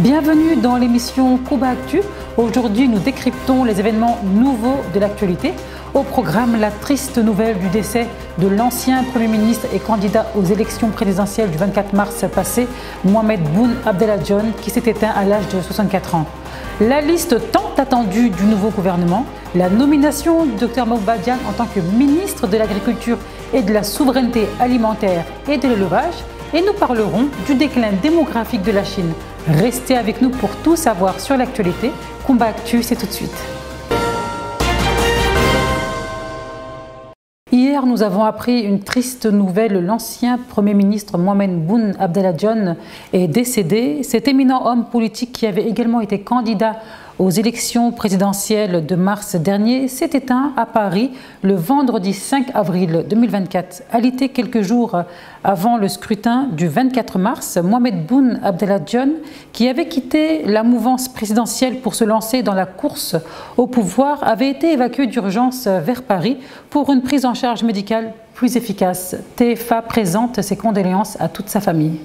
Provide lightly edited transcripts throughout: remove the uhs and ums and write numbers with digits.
Bienvenue dans l'émission Cuba Actu. Aujourd'hui, nous décryptons les événements nouveaux de l'actualité. Au programme, la triste nouvelle du décès de l'ancien Premier ministre et candidat aux élections présidentielles du 24 mars passé, Mohamed Boun Abdallah Dionne, qui s'est éteint à l'âge de 64 ans. La liste tant attendue du nouveau gouvernement, la nomination du Dr Mahmoud Badiane en tant que ministre de l'Agriculture et de la Souveraineté alimentaire et de l'élevage, et nous parlerons du déclin démographique de la Chine. Restez avec nous pour tout savoir sur l'actualité. Cuba Actu, c'est tout de suite. Hier, nous avons appris une triste nouvelle. L'ancien Premier ministre Mohamed Boun Abdallah Dionne est décédé. Cet éminent homme politique qui avait également été candidat aux élections présidentielles de mars dernier s'est éteint à Paris le vendredi 5 avril 2024. Alité quelques jours avant le scrutin du 24 mars, Mohamed Boun Abdallah Dionne, qui avait quitté la mouvance présidentielle pour se lancer dans la course au pouvoir, avait été évacué d'urgence vers Paris pour une prise en charge médicale plus efficace. TFA présente ses condoléances à toute sa famille.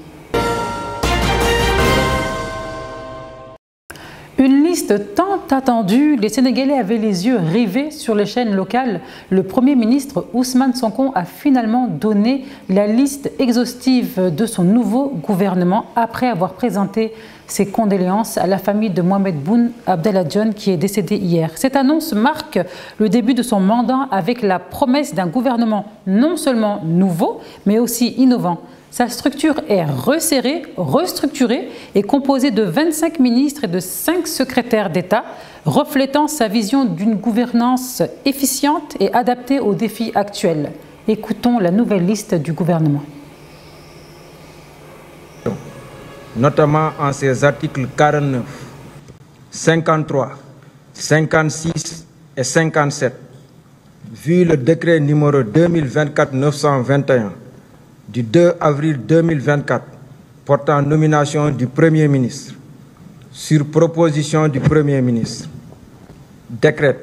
Une liste tant attendue, les Sénégalais avaient les yeux rivés sur les chaînes locales. Le Premier ministre Ousmane Sonko a finalement donné la liste exhaustive de son nouveau gouvernement après avoir présenté ses condoléances à la famille de Mohamed Boun Abdallah Dionne qui est décédé hier. Cette annonce marque le début de son mandat avec la promesse d'un gouvernement non seulement nouveau mais aussi innovant. Sa structure est resserrée, restructurée et composée de 25 ministres et de 5 secrétaires d'État, reflétant sa vision d'une gouvernance efficiente et adaptée aux défis actuels. Écoutons la nouvelle liste du gouvernement. Notamment en ses articles 49, 53, 56 et 57, vu le décret numéro 2024-921, du 2 avril 2024 portant nomination du Premier ministre sur proposition du Premier ministre. Décret,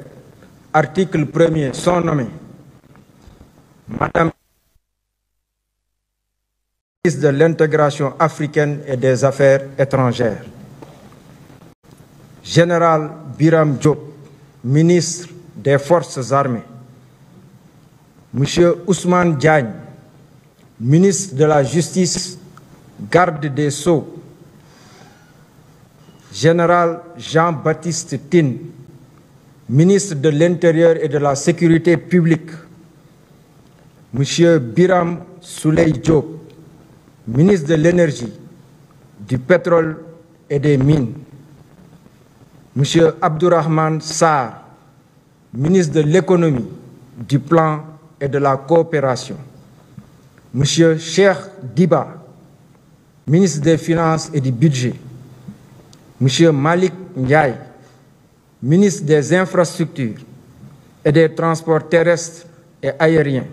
article 1er, sont nommés Madame ministre de l'Intégration africaine et des Affaires étrangères, Général Biram Diop, ministre des Forces armées, Monsieur Ousmane Diagne, ministre de la Justice, garde des Sceaux, Général Jean-Baptiste Tine, ministre de l'Intérieur et de la Sécurité publique, Monsieur Biram Souley Diop, ministre de l'Énergie, du Pétrole et des Mines, Monsieur Abdourahmane Sarr, ministre de l'Économie, du Plan et de la Coopération, Monsieur Cheikh Diba, ministre des Finances et du Budget, Monsieur Malik Ndiaye, ministre des Infrastructures et des Transports terrestres et aériens,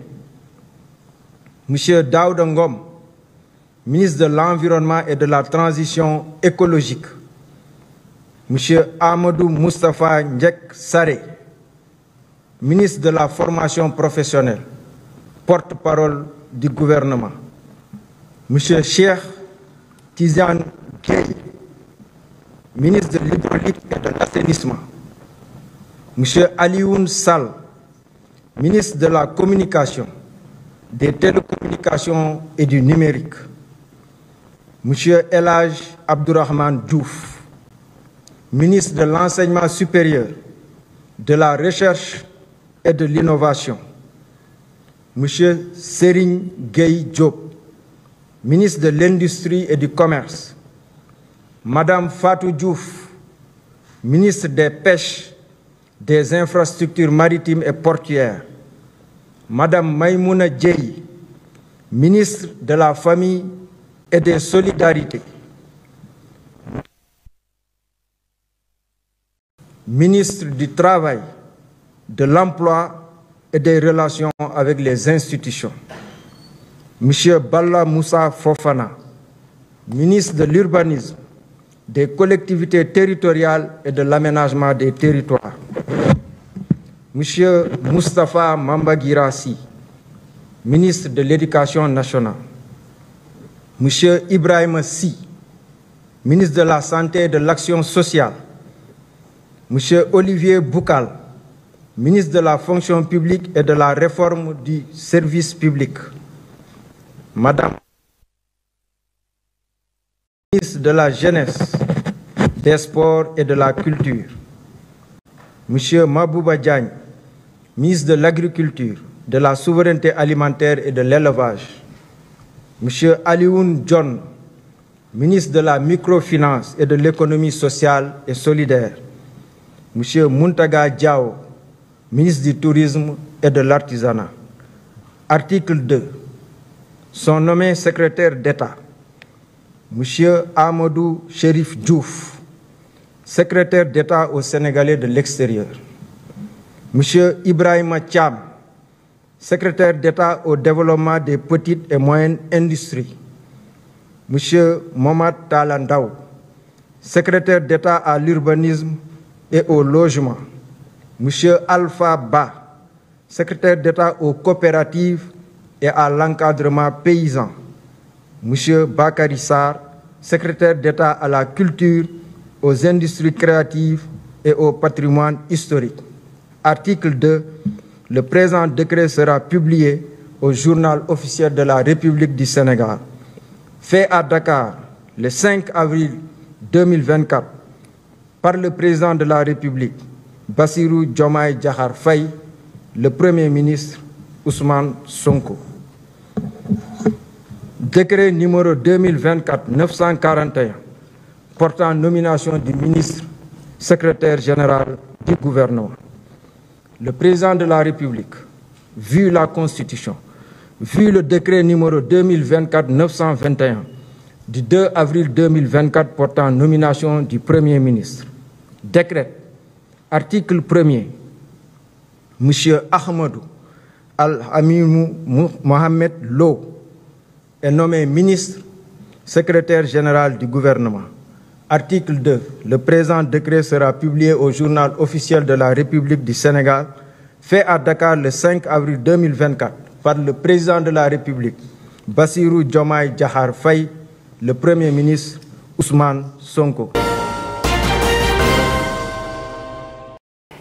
Monsieur Daouda Ngom, ministre de l'Environnement et de la Transition écologique, Monsieur Amadou Moustapha Ndjek Saré, ministre de la Formation professionnelle, porte-parole du gouvernement, Monsieur Cheikh Tidiane Gueye, ministre de l'Hydraulique et de l'Assainissement, Monsieur Alioune Sall, ministre de la Communication, des Télécommunications et du Numérique, Monsieur El Hadj Abdourahmane Diouf, ministre de l'Enseignement supérieur, de la Recherche et de l'Innovation, Monsieur Serigne Gueye Diop, ministre de l'Industrie et du Commerce, Madame Fatou Diouf, ministre des Pêches, des Infrastructures maritimes et portuaires, Madame Maïmouna Dièye, ministre de la Famille et des Solidarités, ministre du Travail, de l'Emploi et des Relations avec les institutions, Monsieur Balla Moussa Fofana, ministre de l'Urbanisme, des Collectivités territoriales et de l'Aménagement des territoires, Monsieur Moustapha Mambagirassi, ministre de l'Éducation nationale, Monsieur Ibrahim Sy, ministre de la Santé et de l'Action sociale, M. Olivier Boucal, ministre de la Fonction publique et de la Réforme du service public, Madame ministre de la Jeunesse, des Sports et de la Culture, M. Mabouba Diagne, ministre de l'Agriculture, de la Souveraineté alimentaire et de l'Élevage, M. Alioune John, ministre de la Microfinance et de l'Économie sociale et solidaire, M. Muntaga Diao, ministre du Tourisme et de l'Artisanat. Article 2. Sont nommés secrétaires d'État M. Amadou Chérif Diouf, secrétaire d'État aux Sénégalais de l'extérieur, M. Ibrahima Thiam, secrétaire d'État au développement des petites et moyennes industries, M. Mohamed Talandaou, secrétaire d'État à l'urbanisme et au logement, M. Alpha Ba, secrétaire d'État aux coopératives et à l'encadrement paysan, M. Bakary Sarr, secrétaire d'État à la culture, aux industries créatives et au patrimoine historique. Article 2. Le présent décret sera publié au journal officiel de la République du Sénégal. Fait à Dakar le 5 avril 2024 par le président de la République, Bassirou Diomaye Diakhar Faye, le Premier ministre Ousmane Sonko. Décret numéro 2024-941 portant nomination du ministre secrétaire général du gouvernement. Le président de la République, vu la Constitution, vu le décret numéro 2024-921 du 2 avril 2024 portant nomination du Premier ministre, décret, article 1er, M. Ahmadou Al-Amimou Mohamed Lo est nommé ministre secrétaire général du gouvernement. Article 2. Le présent décret sera publié au journal officiel de la République du Sénégal, fait à Dakar le 5 avril 2024 par le président de la République, Bassirou Diomaye Diakhar Faye, le Premier ministre Ousmane Sonko.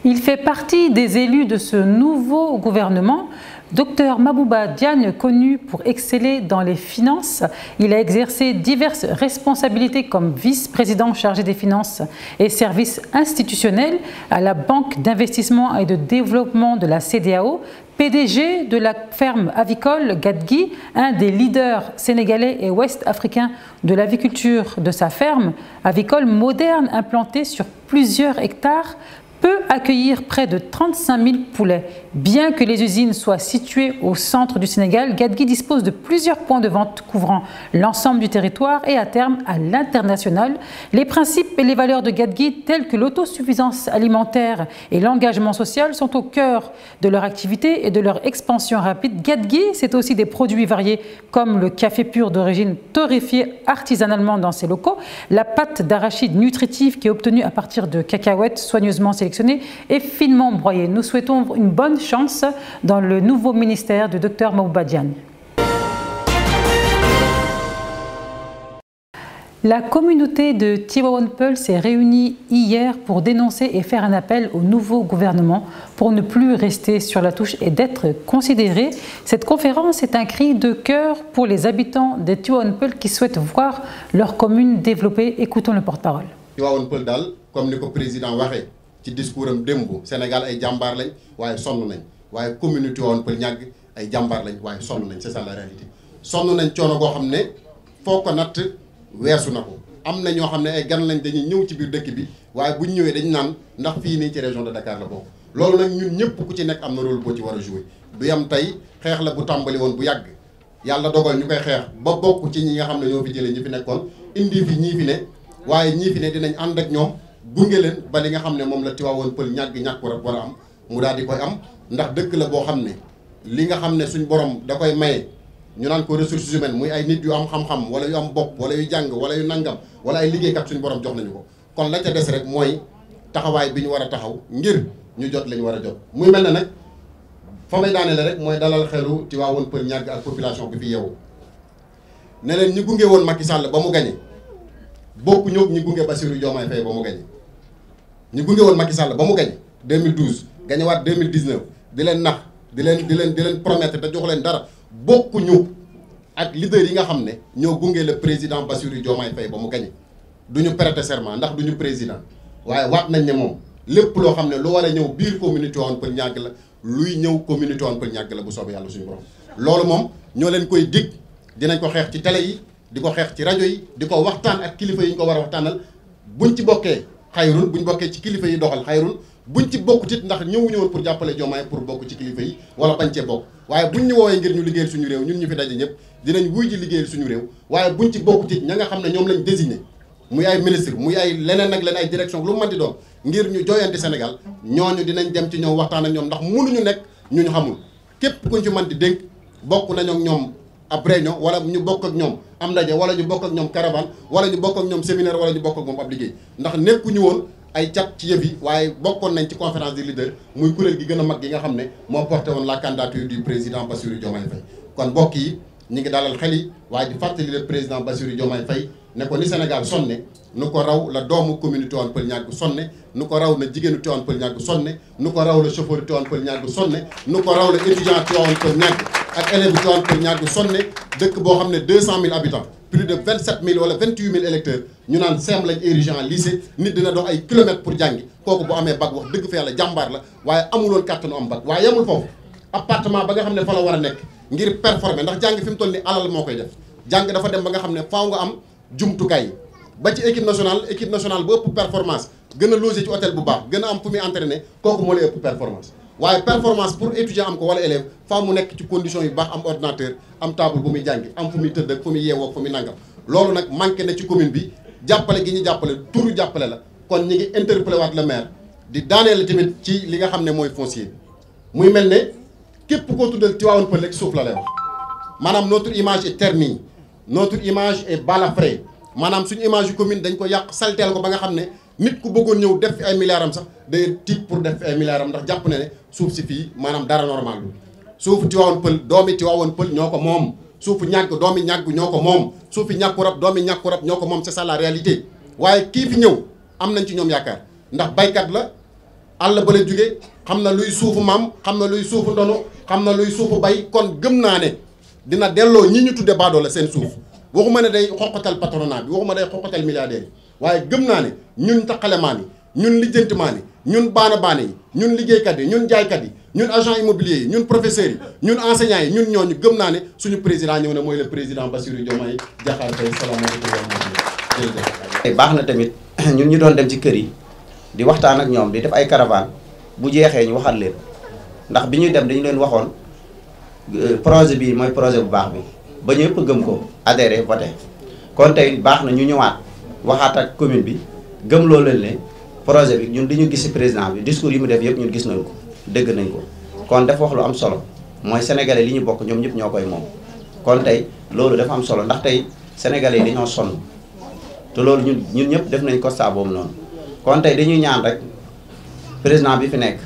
Il fait partie des élus de ce nouveau gouvernement. Dr Mabouba Diagne, connu pour exceller dans les finances, il a exercé diverses responsabilités comme vice-président chargé des finances et services institutionnels à la Banque d'investissement et de développement de la CEDEAO, PDG de la ferme avicole Gadgui, un des leaders sénégalais et ouest-africains de l'aviculture de sa ferme avicole moderne implantée sur plusieurs hectares, peut accueillir près de 35 000 poulets. Bien que les usines soient situées au centre du Sénégal, Gadgui dispose de plusieurs points de vente couvrant l'ensemble du territoire et à terme à l'international. Les principes et les valeurs de Gadgui, tels que l'autosuffisance alimentaire et l'engagement social, sont au cœur de leur activité et de leur expansion rapide. Gadgui, c'est aussi des produits variés comme le café pur d'origine torréfié artisanalement dans ses locaux, la pâte d'arachide nutritive qui est obtenue à partir de cacahuètes soigneusement sélectionnées et finement broyées. Nous souhaitons une bonne chance dans le nouveau ministère du Dr Mabouba Diagne. La communauté de Tivaouane Peulh s'est réunie hier pour dénoncer et faire un appel au nouveau gouvernement pour ne plus rester sur la touche et d'être considéré. Cette conférence est un cri de cœur pour les habitants de Tivaouane Peulh qui souhaitent voir leur commune développée. Écoutons le porte-parole. Tivaouane Peulh dal, comme le président waxé ci discours am dembu Sénégal ay jambar lañ waye sonn nañ waye communauté Tivaouane Peulh ñag ay jambar lañ waye sonn nañ, c'est ça la réalité. Sonn nañ coono go xamné foko nat wessu nako amna ño xamné ay gan lañ dañuy ñëw ci biir dëkk bi waye buñ ñëwé dañ naan ndax fi ni ci région de Dakar la bokk. Loolu nak ñun ñëpp ku ci nekk amna rôle bo ci wara jouer. Du yam tay xex la bu tambali won bu yagg. Yalla dogal ñukay xex ba bokku ci ñi nga xamné ñoo fi jëlé ñi fi nekkon indi fi ñi fi ne waye ñi fi ne dinañ and ak ñom gunge leen ba li nga xam ne moom la Tivaouane Peulh ñàkk war a am mu daal di koy am ndax dëkk la boo xam ne li nga xam ne suñ borom da koy maye ñu naan ko ressources humaines muy ay nit yu am xam-xam wala yu am bopp wala yu jàng wala yu nangam wala ay liggéeykat suñ borom jox nañu ko kon la ca des rek mooy taxawaay bi ñu war a taxaw ngir ñu jot lañu war a jot. muy mel ne nag fa may daanele rek mooy dalal xelu Tivaouane Peulh ñàkk ak population bi fi yeewu ne leen ñi gunge woon Macky Sall ba mu gañe bokku ñok ñi gunge Bassirou Diomaye Faye ba mu gagné ñi gunge woon Macky Sall ba mu gagné 2012 gagné waat 2019 di leen nax di leen promettre te jox leen dara bokku ñu ak leader yi nga xam ne ñoo gunge le président Bassirou Diomaye Faye ba mu gagné duñu prêter serment ndax duñu président waaye waat nañ ne moom lépp loo xam ne lu war a ñëw biir commune Tivaouane Peulh Niaga la luy ñëw commune Tivaouane Peulh Niaga la bu soobee yàlla suñu borom loolu moom ñoo leen koy dig dinañ ko xeex ci télé yi di ko xeex ci rajo yi di ko waxtaan ak kilifa yi ñu ko war a waxtaanal buñ ci bokkee xayrul buñ bokkee ci kilifa yi doxal xayrul buñ ci bokk tit ndax ñëwuñu woon pour jàppale Diomaye pour bokk ci kilifa yi wala bañ cee bokk waaye buñ ñu woowee ngir ñu liggéeyal suñu réew ñun ñu fi daje ñëpp dinañ wuy ji liggéeyal suñu réew waaye buñ ci bokk tit ña nga xam ne ñoom lañ désigné muy ay ministre muy ay leneen ak leneen ay direction lu mu mën di doon ngir ñu jooyanti Sénégal ñooñu dinañ dem ci ñoom waxtaan ak ñoom ndax mënuñu nekk ñu xamul képp kuñ ci mën di dénk bokk nañu ak ñoom ab réunion wala ñu bokk ak ñoom am ndaje wala ñu bokk ak ñoom caravane wala ñu bokk ak ñoom séminaire wala ñu bokk ak moom ab liggéey ndax nekkuñu woon ay cat ci yëf yi waaye bokkoon nañ ci conférence des leaders muy kuréel gi gën a mag gi nga xam ne moo porté woon la candidature du président Bassirou Diomaye Faye kon mbokk yi ñu ngi dalal xel yi waaye di fàttali le président Bassirou Diomaye Faye ne ko ni Sénégal sonne nu ko raw la doomu commune Tivaouane Peulh Niaga sonne nu ko raw na jigéenu Tivaouane Peulh Niaga sonne nu ko raw la chauffeur Tivaouane Peulh Niaga sonne nu ko raw la étudiant Tivaouane Peulh Niaga ak élève Tivaouane Peulh Niaga sonne dëkk boo xam ne 200 000 habitants plus de 27 000 wala 28 000 électeurs ñu naan SEM lañ érigé en lycée nit dina dox ay kilomètres pour jàngi kooku bu amee bac wax dëgg fa yàlla jàmbaar la waaye amuloon kàttanu am bac waaye yemul foofu appartement ba nga xam ne fa la war a nekk ngir performer ndax jàng fi mu toll ni alal moo koy def jàng dafa dem ba nga xam ne faaw nga am jumtukaay yi ba ci équipe nationale bu ëpp performance gën a logé ci hôtel bu baax gën a am fu muy entraîner kooku moo lay ëpp performance waaye performance pour étudiant am ko wala élève faaw mu nekk ci condition yu baax am ordinateur am table bu muy jàngi am fu muy tëdd ak fu muy yeewoo ak fu muy nangam loolu nag manqué na ci commune bi jàppale gi ñu jàppale turu jàppale la kon ñi ngi interpellé waat le maire di daaneel tamit ci li nga xam ne mooy foncier bi muy mel ne képp koo tuddal Tivaouane Peulh rek suuf la lay wax maanaam notre image est ternie notre image est balafrée maanaam suñu image yu commune dañ ko yàq salteel ko ba nga xam ne nit ku bëggoon ñëw def fi ay milliards am sax day tiit pour def fi ay milliards am ndax jàpp ne ne suuf si fii maanaam dara normal bi suufu Tivaouane Peulh doomi Tivaouane Peulh ñoo ko moom suufu ñàgg doomi ñàgg ñoo ko moom suufi ñàkku rab doomi ñàkku rab ñoo ko moom c'est ça la réalité waaye kii fi ñëw am nañ ci ñoom yaakaar ndax baykat la àll ba la jóge xam na luy suufu maam xam na luy suufu ndono xam na luy suufu bay kon gëm naa ne dina delloo ñi ñu tudde baadoo la seen suuf waxuma ne day xoqatal patronat bi waxuma day xoqatal milliardaires yi waaye gëm naa ne ñun taqalemaan yi ñun lijjantimaan yi ñun baana yi ñun liggéeykat yi ñun jaaykat yi ñun agent immobilier yi ñun professeurs yi ñun enseignants yi ñun ñooñu gëm naa ne suñu président ñëw ne mooy le président Bassirou Diomaye Diakhar Faye salaamaaleykum wa rahmatulah. baax na tamit ñun ñu doon dem ci kër yi di waxtaan ak ñoom di def ay caravane bu jeexee ñu waxal leen ndax bi ñuy dem dañu leen waxoon projet bi mooy projet bu baax bi ba ñëpp gëm ko adhéré voté kon tey baax na ñu ñëwaat waxaat ak commune bi gëm loo leen ne projet bi ñun li ñu gis ci président bi discours yi mu def yëpp ñun gis nañ ko dégg nañ ko kon dafa wax lu am solo mooy sénégalais li ñu bokk ñoom ñëpp ñoo koy moom kon tey loolu dafa am solo ndax tey sénégalais yi dañoo sonn te loolu ñun ñëpp def nañ constat boobu noonu kon tey dañuy ñaan rek président bi fi nekk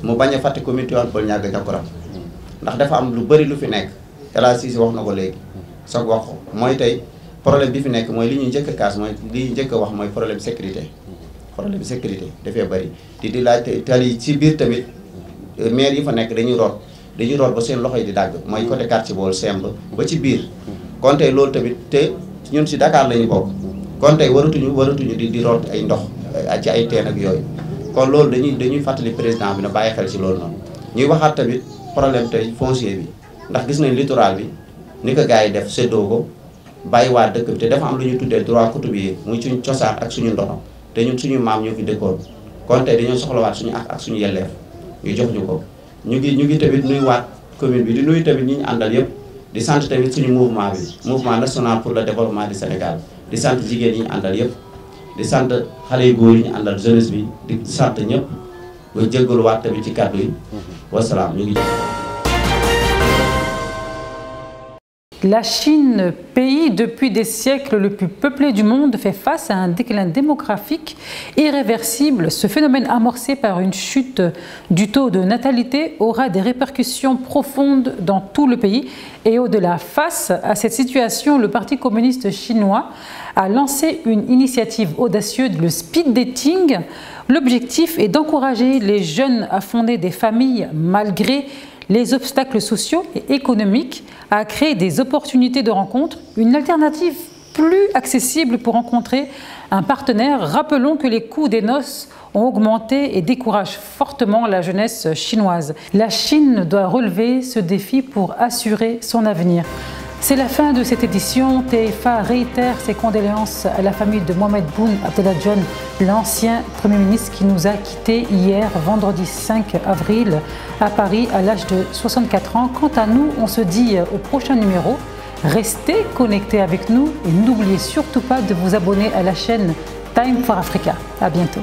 mu bañ a fàtte commune Tivaouane Peulh Niaga Diakoura ndax dafa am lu bëri lu fi nekk El Hadj Cissé wax na ko léegi soog wax ko mooy tey problème bi fi nekk mooy li ñuy njëkk a kaas mooy li ñuy njëkk a wax mooy problème sécurité dafay bëri di laaj tali ci biir tamit maire yi fa nekk dañuy root ba seen loxo yi di dàgg mooy côté quartier bool semb ba ci biir kon tey loolu tamit te ñun si Dakar lañu bokk kon tey waratuñu di root ay ndox ci ay teen ak yooyu kon loolu dañuy fàttali président bi na bàyyi xel ci loolu noonu ñuy waxaat tamit problème tey foncier bi ndax gis nañ littoral bi ni ko gars yi def séddoo ko bàyyi waa dëkk bi te dafa am lu ñuy tuddee droit coutumier muy suñu cosaan ak suñu ndono te ñun suñu maam ñoo fi dëkkoon kon tey dañoo soxlawaat suñu ak suñu yelleef ñu jox ñu ko ñu ngi tamit nuyuwaat commune bi di nuyu tamit ñi ñu àndal yëpp di sant tamit suñu mouvement national pour le développement du Sénégal di sant jigéen ñi ñu àndal yëpp di sant xale yu góor yi ñu àndal jeunesse bi di sant ñëpp ba jéggaluwaat tamit ci kàddu yi wasalaam ñu ngi La Chine, pays depuis des siècles le plus peuplé du monde, fait face à un déclin démographique irréversible. Ce phénomène amorcé par une chute du taux de natalité aura des répercussions profondes dans tout le pays. Et au-delà, face à cette situation, le Parti communiste chinois a lancé une initiative audacieuse, le speed dating. L'objectif est d'encourager les jeunes à fonder des familles malgré les obstacles sociaux et économiques, à créer des opportunités de rencontre, une alternative plus accessible pour rencontrer un partenaire. Rappelons que les coûts des noces ont augmenté et découragent fortement la jeunesse chinoise. La Chine doit relever ce défi pour assurer son avenir. C'est la fin de cette édition. TFA réitère ses condoléances à la famille de Mohamed Boun Abdallah Dionne, l'ancien Premier ministre qui nous a quittés hier, vendredi 5 avril, à Paris, à l'âge de 64 ans. Quant à nous, on se dit au prochain numéro. Restez connectés avec nous et n'oubliez surtout pas de vous abonner à la chaîne Time for Africa. À bientôt.